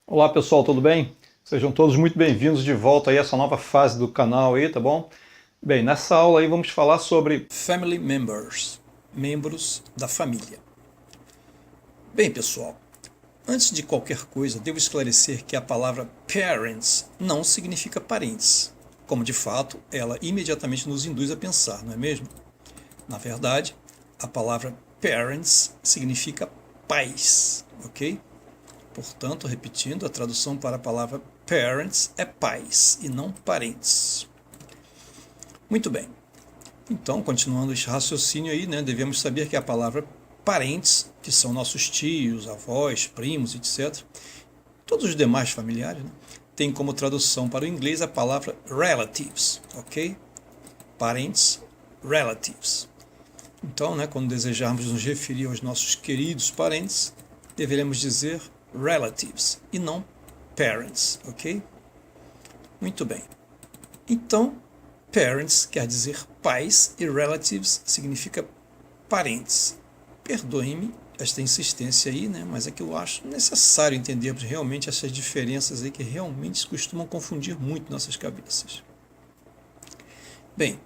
Olá pessoal, tudo bem? Sejam todos muito bem-vindos de volta aí a essa nova fase do canal aí, tá bom? Bem, nessa aula aí vamos falar sobre Family members, membros da família. Bem, pessoal, antes de qualquer coisa, devo esclarecer que a palavra parents não significa parentes, como de fato ela imediatamente nos induz a pensar, não é mesmo? Na verdade, a palavra parents significa pais, ok? Portanto, repetindo, a tradução para a palavra parents é pais e não parentes. Muito bem. Então, continuando esse raciocínio aí, né, devemos saber que a palavra parentes, que são nossos tios, avós, primos, etc., todos os demais familiares, né, tem como tradução para o inglês a palavra relatives, ok? Parentes, relatives. Então, né, quando desejarmos nos referir aos nossos queridos parentes, deveremos dizer relatives e não parents, ok? Muito bem. Então, parents quer dizer pais e relatives significa parentes. Perdoem-me esta insistência aí, né? Mas é que eu acho necessário entendermos realmente essas diferenças aí que realmente costumam confundir muito nossas cabeças. Bem,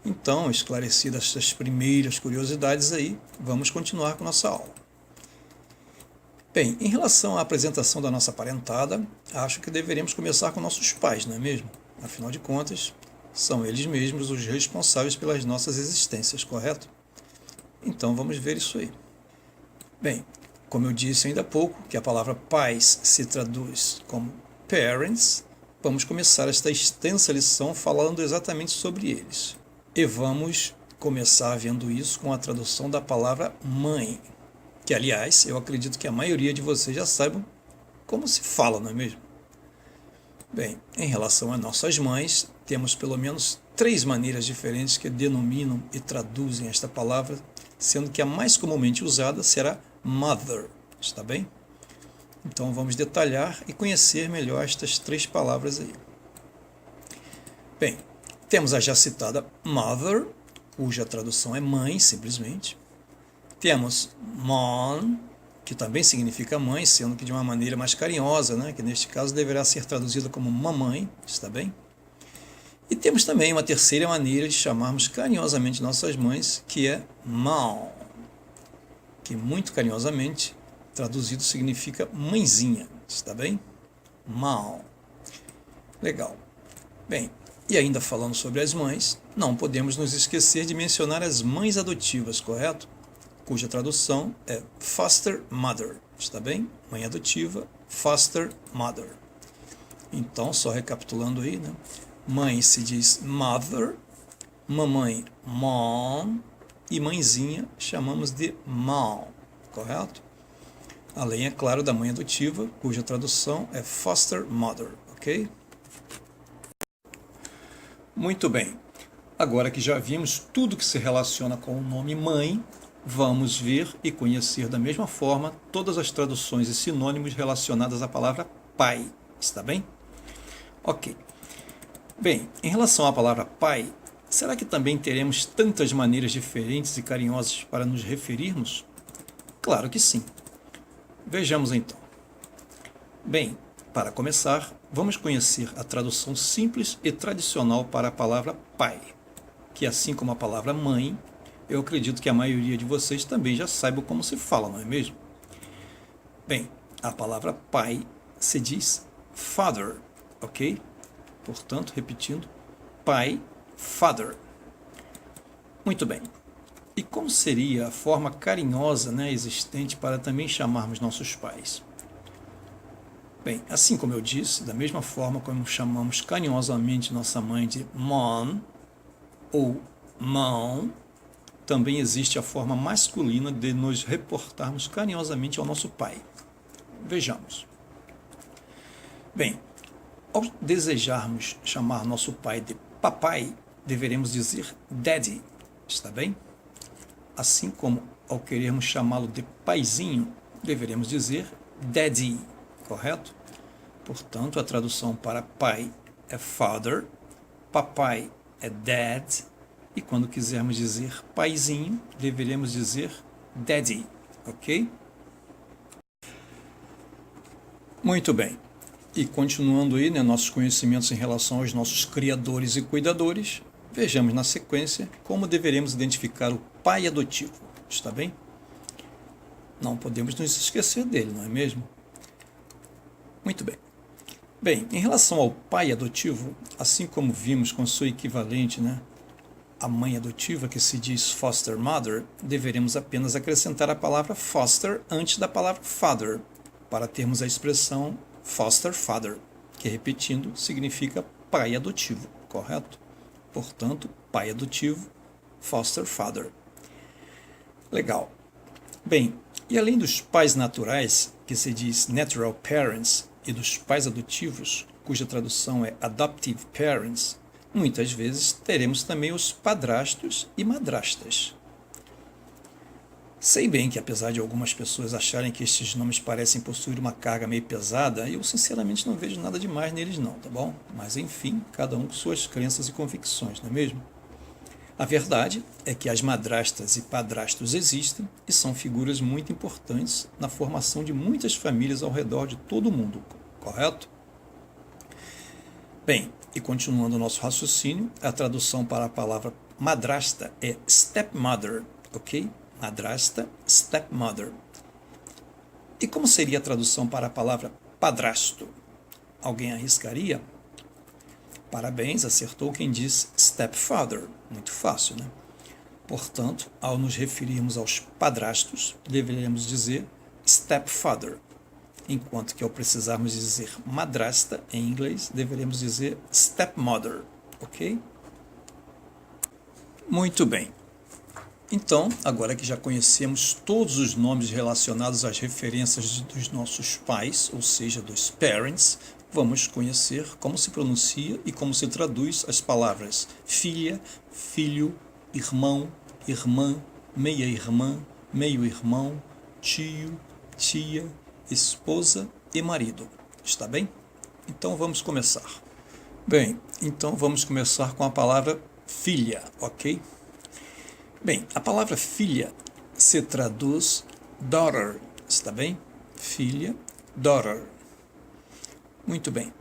então, esclarecidas essas primeiras curiosidades aí, vamos continuar com nossa aula. Bem, em relação à apresentação da nossa parentada, acho que deveremos começar com nossos pais, não é mesmo? Afinal de contas, são eles mesmos os responsáveis pelas nossas existências, correto? Então vamos ver isso aí. Bem, como eu disse ainda há pouco, que a palavra pais se traduz como parents, vamos começar esta extensa lição falando exatamente sobre eles. E vamos começar vendo isso com a tradução da palavra mãe, que aliás eu acredito que a maioria de vocês já saibam como se fala, não é mesmo? Bem, em relação a nossas mães, temos pelo menos três maneiras diferentes que denominam e traduzem esta palavra, sendo que a mais comumente usada será mother, está bem? Então vamos detalhar e conhecer melhor estas três palavras aí. Bem, temos a já citada mother, cuja tradução é mãe, simplesmente. Temos mom, que também significa mãe, sendo que de uma maneira mais carinhosa, né? Que neste caso deverá ser traduzida como mamãe, está bem? E temos também uma terceira maneira de chamarmos carinhosamente nossas mães, que é mom, que muito carinhosamente traduzido significa mãezinha, está bem? Mom. Legal. Bem, e ainda falando sobre as mães, não podemos nos esquecer de mencionar as mães adotivas, correto? Cuja tradução é foster mother, está bem? Mãe adotiva, foster mother. Então, só recapitulando aí, né? Mãe se diz mother, mamãe mom e mãezinha chamamos de mom, correto? Além, é claro, da mãe adotiva, cuja tradução é foster mother, ok? Muito bem. Agora que já vimos tudo que se relaciona com o nome mãe, vamos ver e conhecer da mesma forma todas as traduções e sinônimos relacionadas à palavra pai, está bem? Ok. Bem, em relação à palavra pai, será que também teremos tantas maneiras diferentes e carinhosas para nos referirmos? Claro que sim. Vejamos então. Bem, para começar, vamos conhecer a tradução simples e tradicional para a palavra pai, que assim como a palavra mãe, eu acredito que a maioria de vocês também já saiba como se fala, não é mesmo? Bem, a palavra pai se diz father, ok? Portanto, repetindo, pai, father. Muito bem. E como seria a forma carinhosa, né, existente para também chamarmos nossos pais? Bem, assim como eu disse, da mesma forma como chamamos carinhosamente nossa mãe de mom ou mão, também existe a forma masculina de nos reportarmos carinhosamente ao nosso pai. Vejamos. Bem, ao desejarmos chamar nosso pai de papai, deveremos dizer daddy, está bem? Assim como ao querermos chamá-lo de paizinho, deveremos dizer daddy, correto? Portanto, a tradução para pai é father, papai é dad, e quando quisermos dizer paizinho, deveremos dizer daddy, ok? Muito bem. E continuando aí, né, nossos conhecimentos em relação aos nossos criadores e cuidadores, vejamos na sequência como deveremos identificar o pai adotivo. Está bem? Não podemos nos esquecer dele, não é mesmo? Muito bem. Bem, em relação ao pai adotivo, assim como vimos com sua equivalente, né, a mãe adotiva, que se diz foster mother, deveremos apenas acrescentar a palavra foster antes da palavra father, para termos a expressão foster father, que, repetindo, significa pai adotivo, correto? Portanto, pai adotivo, foster father. Legal. Bem, e além dos pais naturais, que se diz natural parents, e dos pais adotivos, cuja tradução é adoptive parents, muitas vezes teremos também os padrastos e madrastas. Sei bem que, apesar de algumas pessoas acharem que estes nomes parecem possuir uma carga meio pesada, eu sinceramente não vejo nada demais neles não, tá bom? Mas enfim, cada um com suas crenças e convicções, não é mesmo? A verdade é que as madrastas e padrastos existem e são figuras muito importantes na formação de muitas famílias ao redor de todo o mundo, correto? Bem, e continuando o nosso raciocínio, a tradução para a palavra madrasta é stepmother, ok? Madrasta, stepmother. E como seria a tradução para a palavra padrasto? Alguém arriscaria? Parabéns, acertou quem diz stepfather. Muito fácil, né? Portanto, ao nos referirmos aos padrastos, deveríamos dizer stepfather, enquanto que ao precisarmos dizer madrasta em inglês, deveríamos dizer stepmother, ok? Muito bem. Então, agora que já conhecemos todos os nomes relacionados às referências dos nossos pais, ou seja, dos parents, vamos conhecer como se pronuncia e como se traduz as palavras filha, filho, irmão, irmã, meia-irmã, meio-irmão, tio, tia, esposa e marido. Está bem? Então vamos começar. Bem, então vamos começar com a palavra filha, ok? Bem, a palavra filha se traduz daughter, está bem? Filha, daughter. Muito bem.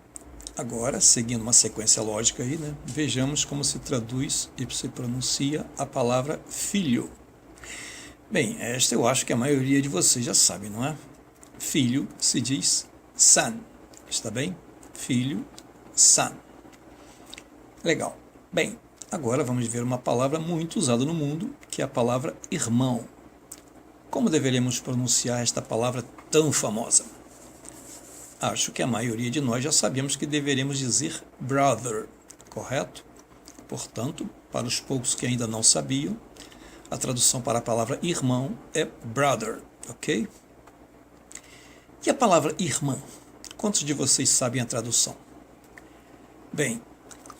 Agora, seguindo uma sequência lógica aí, né, vejamos como se traduz e se pronuncia a palavra filho. Bem, esta eu acho que a maioria de vocês já sabe, não é? Filho se diz son, está bem? Filho, son. Legal. Bem, agora vamos ver uma palavra muito usada no mundo, que é a palavra irmão. Como deveríamos pronunciar esta palavra tão famosa? Acho que a maioria de nós já sabemos que deveríamos dizer brother, correto? Portanto, para os poucos que ainda não sabiam, a tradução para a palavra irmão é brother, ok? E a palavra irmã? Quantos de vocês sabem a tradução? Bem,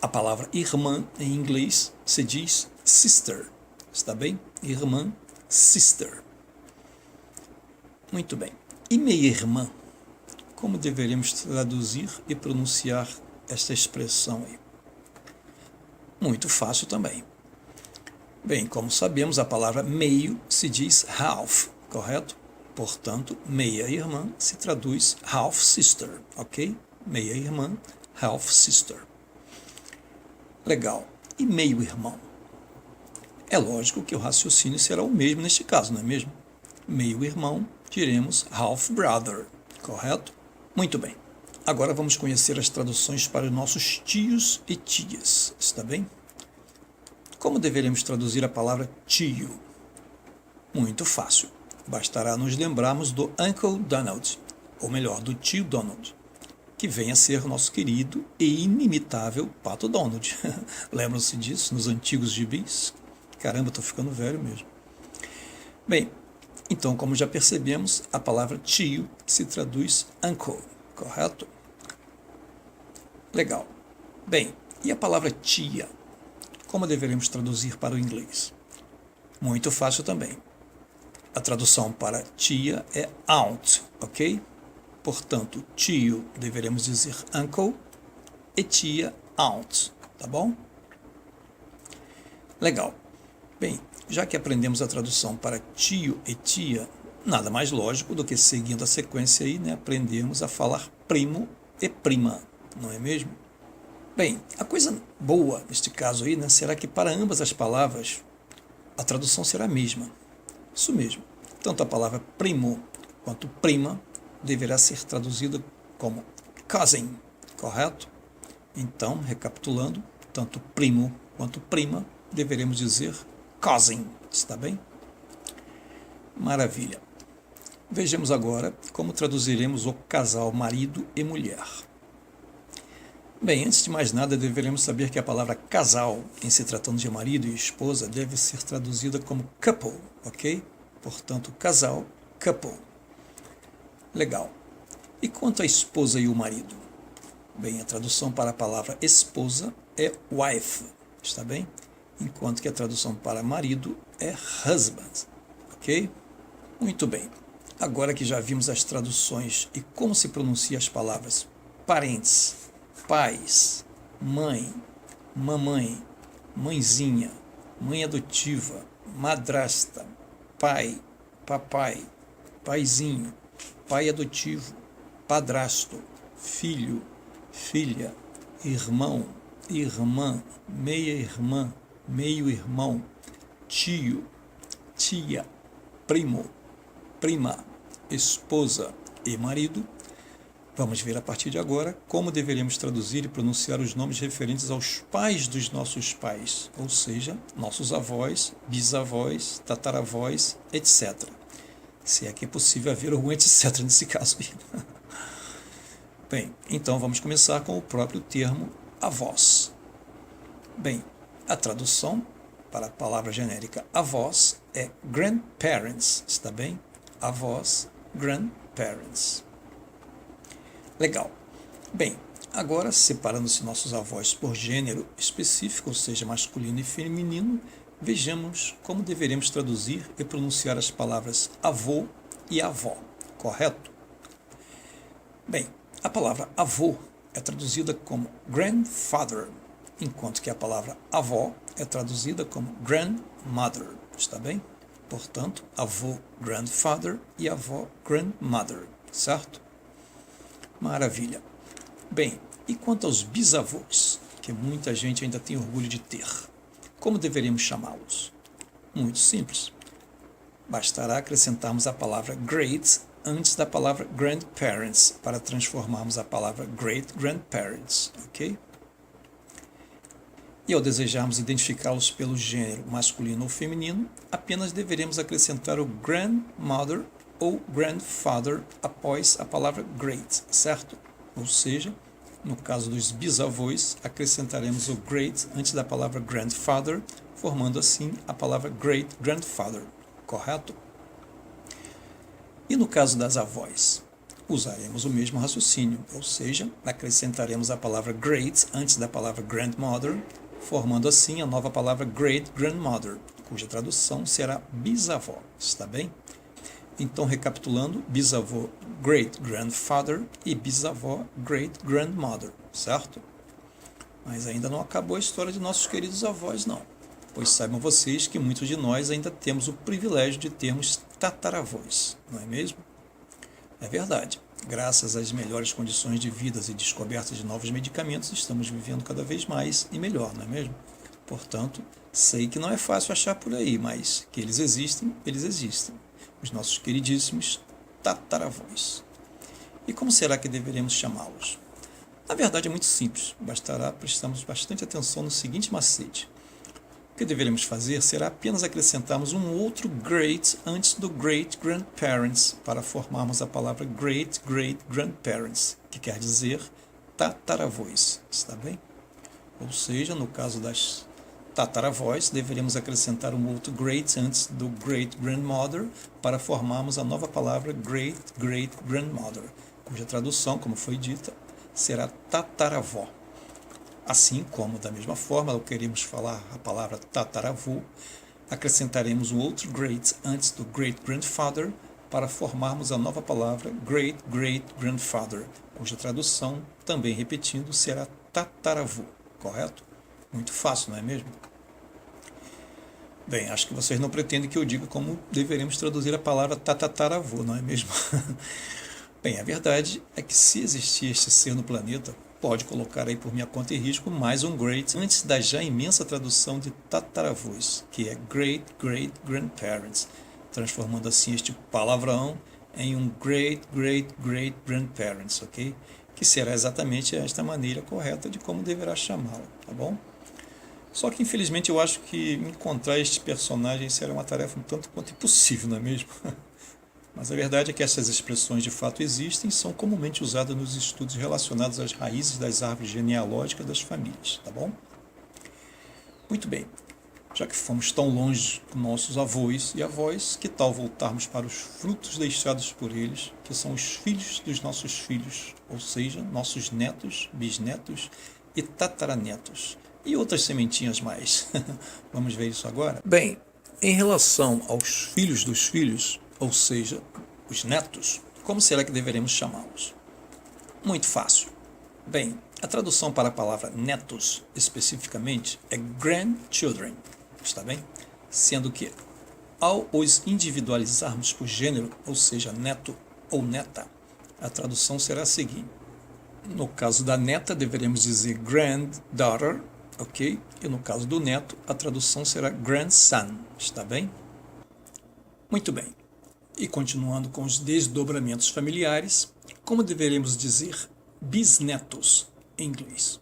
a palavra irmã em inglês se diz sister, está bem? Irmã, sister. Muito bem. E meia-irmã? Como deveríamos traduzir e pronunciar esta expressão aí? Muito fácil também. Bem, como sabemos, a palavra meio se diz half, correto? Portanto, meia-irmã se traduz half sister, ok? Meia-irmã, half sister. Legal. E meio-irmão? É lógico que o raciocínio será o mesmo neste caso, não é mesmo? Meio-irmão, diremos half brother, correto? Muito bem. Agora vamos conhecer as traduções para os nossos tios e tias, está bem? Como deveremos traduzir a palavra tio? Muito fácil. Bastará nos lembrarmos do Uncle Donald, ou melhor, do tio Donald, que vem a ser nosso querido e inimitável Pato Donald. Lembram-se disso nos antigos gibis? Caramba, estou ficando velho mesmo. Bem, então, como já percebemos, a palavra tio se traduz uncle, correto? Legal. Bem, e a palavra tia? Como deveremos traduzir para o inglês? Muito fácil também. A tradução para tia é aunt, ok? Portanto, tio deveremos dizer uncle e tia aunt, tá bom? Legal. Bem, já que aprendemos a tradução para tio e tia, nada mais lógico do que, seguindo a sequência aí, né, aprendermos a falar primo e prima, não é mesmo? Bem, a coisa boa neste caso aí, né, será que para ambas as palavras a tradução será a mesma. Isso mesmo. Tanto a palavra primo quanto prima deverá ser traduzida como cousin, correto? Então, recapitulando, tanto primo quanto prima deveremos dizer cousin, está bem? Maravilha. Vejamos agora como traduziremos o casal marido e mulher. Bem, antes de mais nada, deveremos saber que a palavra casal, em se tratando de marido e esposa, deve ser traduzida como couple, ok? Portanto, casal, couple. Legal. E quanto à esposa e o marido? Bem, a tradução para a palavra esposa é wife, está bem? Enquanto que a tradução para marido é husband, ok? Muito bem. Agora que já vimos as traduções e como se pronuncia as palavras parentes, pais, mãe, mamãe, mãezinha, mãe adotiva, madrasta, pai, papai, paizinho, pai adotivo, padrasto, filho, filha, irmão, irmã, meia-irmã, meio-irmão, tio, tia, primo, prima, esposa e marido, vamos ver a partir de agora como deveremos traduzir e pronunciar os nomes referentes aos pais dos nossos pais, ou seja, nossos avós, bisavós, tataravós, etc. Se é que é possível haver algum etc nesse caso aí. Bem, então vamos começar com o próprio termo avós. Bem, a tradução para a palavra genérica avós é grandparents, está bem? Avós, grandparents. Legal. Bem, agora separando-se nossos avós por gênero específico, ou seja, masculino e feminino, vejamos como deveremos traduzir e pronunciar as palavras avô e avó, correto? Bem, a palavra avô é traduzida como grandfather, enquanto que a palavra avó é traduzida como grandmother, está bem? Portanto, avô, grandfather e avó, grandmother, certo? Maravilha. Bem, e quanto aos bisavós, que muita gente ainda tem orgulho de ter, como deveríamos chamá-los? Muito simples. Bastará acrescentarmos a palavra great antes da palavra grandparents para transformarmos a palavra great grandparents, ok? E ao desejarmos identificá-los pelo gênero masculino ou feminino, apenas deveremos acrescentar o grandmother ou grandfather após a palavra great, certo? Ou seja, no caso dos bisavós, acrescentaremos o great antes da palavra grandfather, formando assim a palavra great grandfather, correto? E no caso das avós, usaremos o mesmo raciocínio, ou seja, acrescentaremos a palavra great antes da palavra grandmother, formando assim a nova palavra great grandmother, cuja tradução será bisavó, está bem? Então, recapitulando, bisavô great grandfather e bisavó great grandmother, certo? Mas ainda não acabou a história de nossos queridos avós, não. Pois saibam vocês que muitos de nós ainda temos o privilégio de termos tataravós, não é mesmo? É verdade. Graças às melhores condições de vida e descobertas de novos medicamentos, estamos vivendo cada vez mais e melhor, não é mesmo? Portanto, sei que não é fácil achar por aí, mas que eles existem, eles existem. Os nossos queridíssimos tataravós. E como será que deveremos chamá-los? Na verdade é muito simples, bastará prestarmos bastante atenção no seguinte macete. O que deveremos fazer será apenas acrescentarmos um outro great antes do great grandparents para formarmos a palavra great great grandparents, que quer dizer tataravós, está bem? Ou seja, no caso das tataravós, deveremos acrescentar um outro great antes do great grandmother para formarmos a nova palavra great great grandmother, cuja tradução, como foi dita, será tataravó. Assim como, da mesma forma, ao queremos falar a palavra tataravô, acrescentaremos um outro great antes do great grandfather para formarmos a nova palavra great great grandfather, cuja tradução, também repetindo, será tataravô, correto? Muito fácil, não é mesmo? Bem, acho que vocês não pretendem que eu diga como deveremos traduzir a palavra tataravô, não é mesmo? Bem, a verdade é que se existir este ser no planeta, pode colocar aí por minha conta e risco mais um great antes da já imensa tradução de tataravôs, que é great great grandparents, transformando assim este palavrão em um great great great grandparents, ok? Que será exatamente esta maneira correta de como deverá chamá-lo, tá bom? Só que infelizmente eu acho que encontrar este personagem será uma tarefa um tanto quanto impossível, não é mesmo? Mas a verdade é que essas expressões de fato existem e são comumente usadas nos estudos relacionados às raízes das árvores genealógicas das famílias, tá bom? Muito bem, já que fomos tão longe com nossos avós e avós, que tal voltarmos para os frutos deixados por eles, que são os filhos dos nossos filhos, ou seja, nossos netos, bisnetos e tataranetos, e outras sementinhas mais. Vamos ver isso agora? Bem, em relação aos filhos dos filhos, ou seja, os netos, como será que deveremos chamá-los? Muito fácil. Bem, a tradução para a palavra netos, especificamente, é grandchildren, está bem? Sendo que, ao os individualizarmos por gênero, ou seja, neto ou neta, a tradução será a seguinte. No caso da neta, deveremos dizer granddaughter, ok? E no caso do neto, a tradução será grandson, está bem? Muito bem. E continuando com os desdobramentos familiares, como deveremos dizer bisnetos em inglês?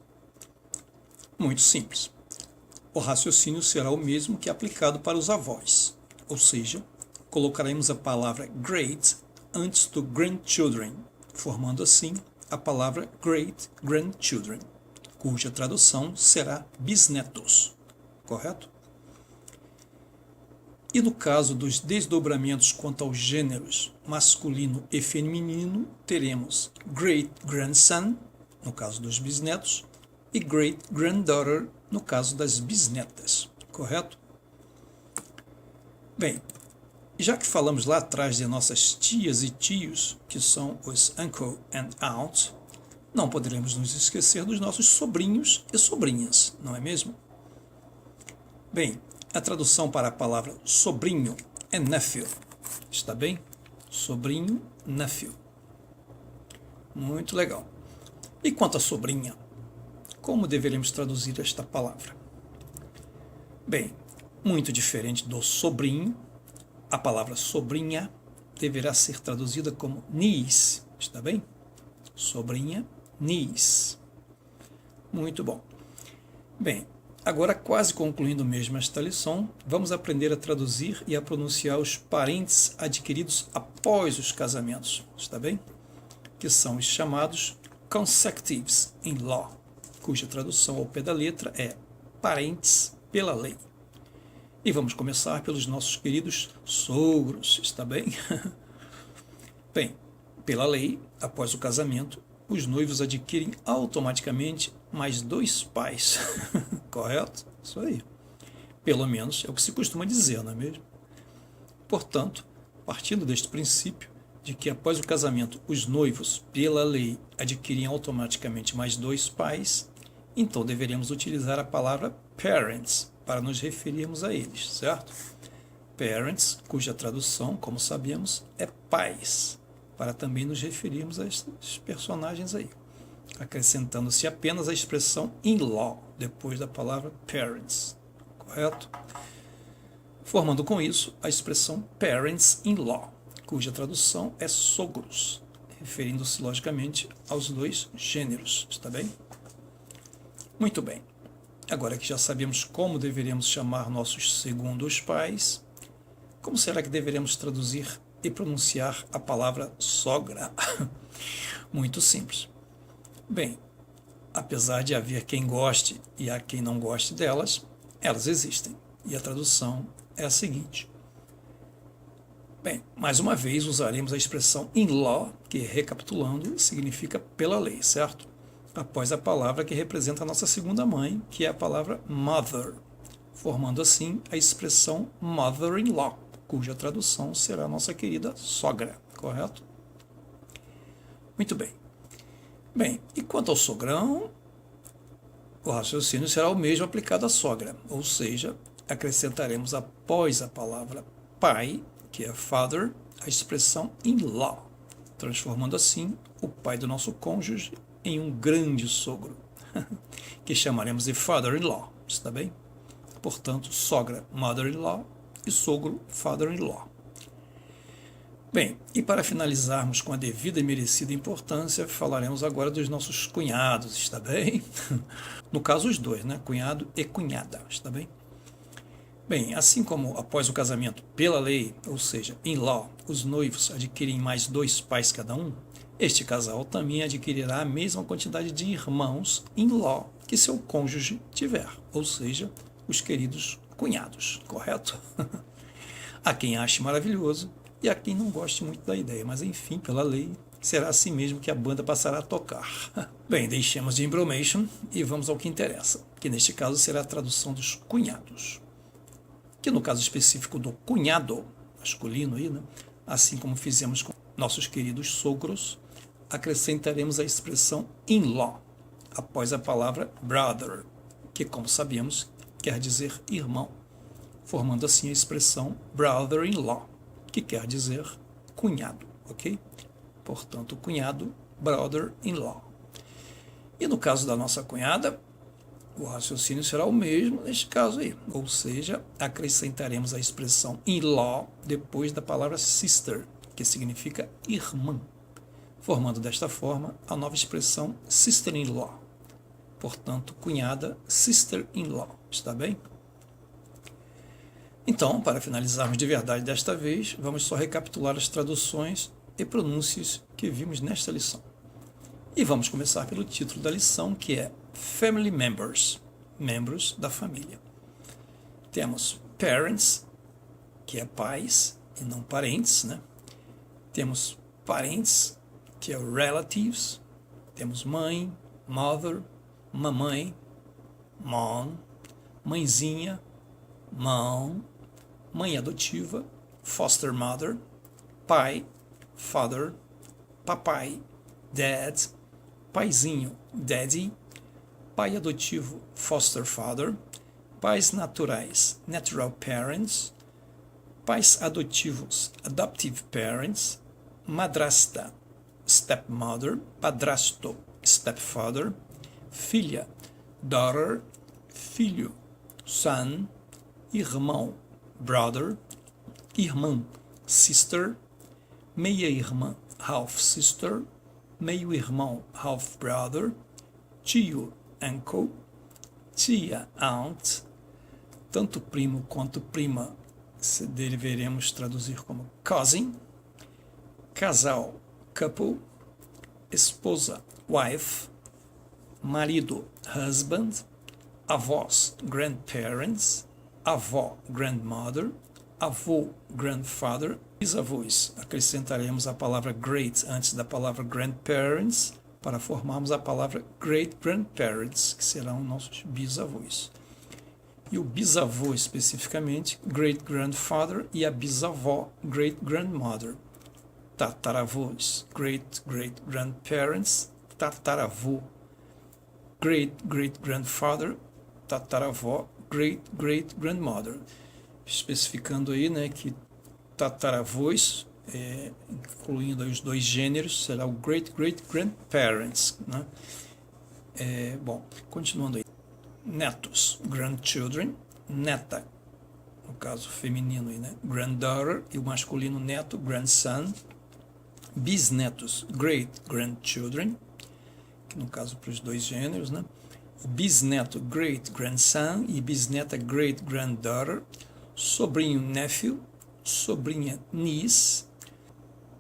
Muito simples. O raciocínio será o mesmo que aplicado para os avós, ou seja, colocaremos a palavra great antes do grandchildren, formando assim a palavra great grandchildren, cuja tradução será bisnetos, correto? E no caso dos desdobramentos quanto aos gêneros masculino e feminino, teremos great grandson, no caso dos bisnetos, e great granddaughter, no caso das bisnetas, correto? Bem, já que falamos lá atrás de nossas tias e tios, que são os uncle and aunt, não poderemos nos esquecer dos nossos sobrinhos e sobrinhas, não é mesmo? Bem, a tradução para a palavra sobrinho é nephew, está bem? Sobrinho, nephew. Muito legal. E quanto à sobrinha? Como deveremos traduzir esta palavra? Bem, muito diferente do sobrinho, a palavra sobrinha deverá ser traduzida como niece, está bem? Sobrinha, niece. Muito bom. Bem, agora, quase concluindo mesmo esta lição, vamos aprender a traduzir e a pronunciar os parentes adquiridos após os casamentos, está bem? Que são os chamados consecutives in law, cuja tradução ao pé da letra é parentes pela lei. E vamos começar pelos nossos queridos sogros, está bem? Bem, pela lei, após o casamento, os noivos adquirem automaticamente mais 2 pais, correto? Isso aí. Pelo menos é o que se costuma dizer, não é mesmo? Portanto, partindo deste princípio de que após o casamento os noivos, pela lei, adquirem automaticamente mais 2 pais, então deveríamos utilizar a palavra parents para nos referirmos a eles, certo? Parents, cuja tradução, como sabemos, é pais, para também nos referirmos a esses personagens aí, acrescentando-se apenas a expressão in-law depois da palavra parents, correto? Formando com isso a expressão parents-in-law, cuja tradução é sogros, referindo-se logicamente aos 2 gêneros, está bem? Muito bem. Agora que já sabemos como deveríamos chamar nossos segundos pais, como será que deveremos traduzir e pronunciar a palavra sogra? Muito simples. Bem, apesar de haver quem goste e há quem não goste delas, elas existem. E a tradução é a seguinte. Bem, mais uma vez usaremos a expressão in-law, que, recapitulando, significa pela lei, certo? Após a palavra que representa a nossa segunda mãe, que é a palavra mother, formando assim a expressão mother-in-law, cuja tradução será a nossa querida sogra, correto? Muito bem. Bem, e quanto ao sogrão, o raciocínio será o mesmo aplicado à sogra, ou seja, acrescentaremos após a palavra pai, que é father, a expressão in-law, transformando assim o pai do nosso cônjuge em um grande sogro, que chamaremos de father-in-law, está bem? Portanto, sogra, mother-in-law, e sogro, father-in-law. Bem, e para finalizarmos com a devida e merecida importância, falaremos agora dos nossos cunhados, está bem? No caso, os dois, né? Cunhado e cunhada, está bem? Bem, assim como após o casamento pela lei, ou seja, in-law, os noivos adquirem mais 2 pais cada um, este casal também adquirirá a mesma quantidade de irmãos in-law que seu cônjuge tiver, ou seja, os queridos cunhados, correto? Há quem ache maravilhoso e há quem não goste muito da ideia, mas enfim, pela lei, será assim mesmo que a banda passará a tocar. Bem, deixemos de embromation e vamos ao que interessa, que neste caso será a tradução dos cunhados. Que no caso específico do cunhado, masculino aí, né? Assim como fizemos com nossos queridos sogros, acrescentaremos a expressão in-law, após a palavra brother, que como sabemos quer dizer irmão, formando assim a expressão brother-in-law, que quer dizer cunhado, ok? Portanto, cunhado, brother-in-law. E no caso da nossa cunhada, o raciocínio será o mesmo neste caso aí, ou seja, acrescentaremos a expressão in-law depois da palavra sister, que significa irmã, formando desta forma a nova expressão sister-in-law. Portanto, cunhada, sister-in-law, está bem? Então, para finalizarmos de verdade desta vez, vamos só recapitular as traduções e pronúncias que vimos nesta lição. E vamos começar pelo título da lição, que é Family Members, membros da família. Temos parents, que é pais e não parentes, né? Temos parentes, que é relatives. Temos mãe, mother, mamãe, mom, mãezinha, mom, mãe adotiva, foster mother, pai, father, papai, dad, paizinho, daddy, pai adotivo, foster father, pais naturais, natural parents, pais adotivos, adoptive parents, madrasta, stepmother, padrasto, stepfather, filha, daughter, filho, son, irmão, brother, irmã, sister, meia-irmã, half-sister, meio-irmão, half-brother, tio, uncle, tia, aunt, tanto primo quanto prima, deveremos traduzir como cousin, casal, couple, esposa, wife, marido, husband, avós, grandparents, avó, grandmother, avô, grandfather, bisavós. Acrescentaremos a palavra great antes da palavra grandparents para formarmos a palavra great-grandparents, que serão nossos bisavós. E o bisavô, especificamente, great-grandfather, e a bisavó, great-grandmother. Tataravós, great-great-grandparents, tataravô. Great-great-grandfather, tataravó, great-great-grandmother. Especificando aí, né, que tataravós, incluindo aí os 2 gêneros, será o great-great-grandparents, né? Bom, continuando aí. Netos, grandchildren, neta, no caso feminino aí, né? Granddaughter, e o masculino neto, grandson. Bisnetos, great-grandchildren, que no caso para os 2 gêneros, né? O bisneto, great-grandson, e bisneta, great-granddaughter. Sobrinho, nephew, sobrinha, niece,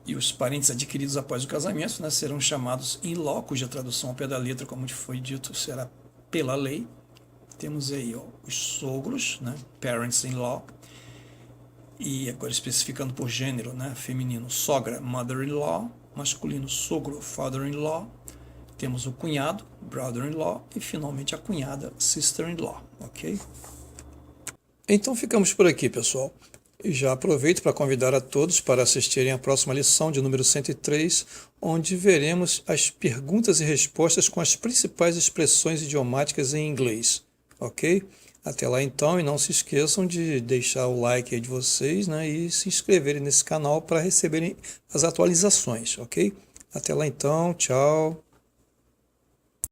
e os parentes adquiridos após o casamento, né, serão chamados in-law, cuja tradução ao pé da letra, como foi dito, será pela lei. Temos aí os sogros, né, parents-in-law, e agora especificando por gênero, né, feminino, sogra, mother-in-law, masculino, sogro, father-in-law. Temos o cunhado, brother-in-law, e finalmente a cunhada, sister-in-law, ok? Então ficamos por aqui, pessoal. E já aproveito para convidar a todos para assistirem à próxima lição de número 103, onde veremos as perguntas e respostas com as principais expressões idiomáticas em inglês, ok? Até lá então, e não se esqueçam de deixar o like aí de vocês, né, e se inscreverem nesse canal para receberem as atualizações, ok? Até lá então, tchau.